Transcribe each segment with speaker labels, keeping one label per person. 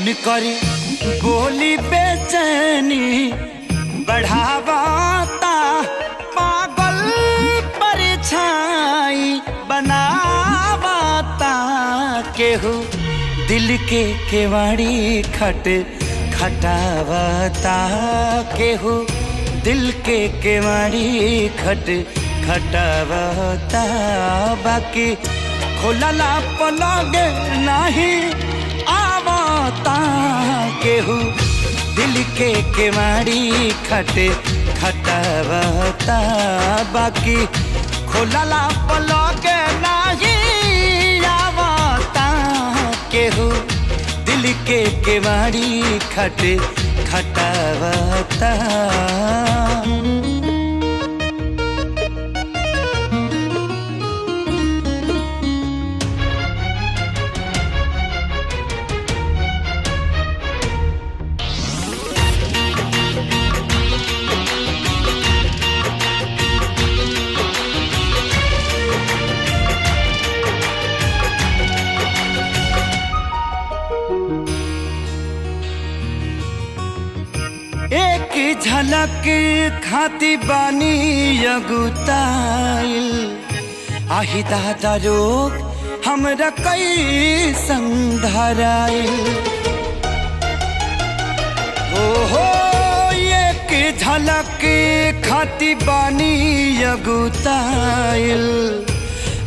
Speaker 1: उनकर बोली बेचैनी बढ़ावाता, पागल परछाई बनावाता। केहू दिल के केवाड़ी खटावता, केहू दिल के केवाड़ी खटावता। बाकी खोलला पलग नहीं आवता, केहू दिल के केवाड़ी खटावता। बाकी खोलला पलग नहीं आवता, केहू दिल के केवाड़ी खटावता। एक झलक खाती बानी अगुताइल, आही दादा रोग हमरा कई संधराइल। हो एक झलक खाती बानी अगुताइल,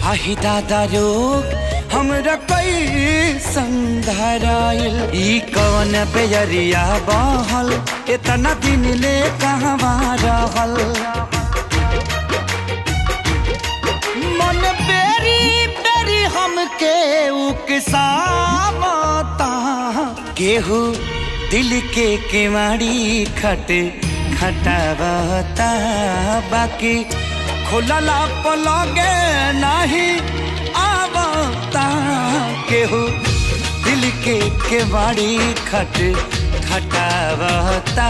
Speaker 1: आही दादा रोग हमरा कई संधराइल। ई कौन बेजरिया बहल इतना दिन ले कहवा रहल, मन बेरी बेरी हमके उकसावता। केहू दिल के केवाड़ी खटावता, बाकी खोलला पलगे नहीं आवता। केहू दिल के केवाड़ी खटावता।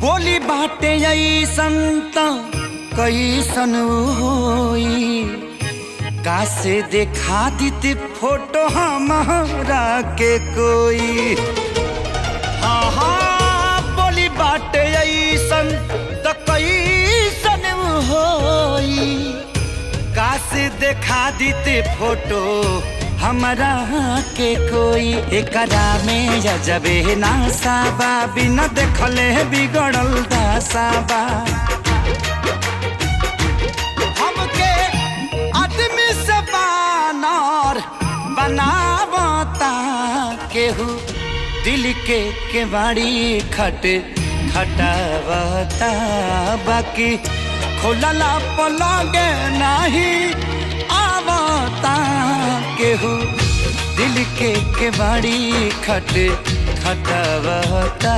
Speaker 1: बोली बाटे ऐसन त कैसन होई, कासे देखा दीती फोटो हमारा के कोई। हाँ बोली बाटे ऐसन त कैसन होई, कासे देखा दीती फोटो हमरा के कोई। एकरा में जबे नासाबा, बिना देखले बिगड़ल दासाबा। हमके आदमी से बानर बनावता, केहू दिल के केवाड़ी खटावता। बाकी खोलला पलग नहीं आवता, केहू दिल के केवाड़ी खटावता।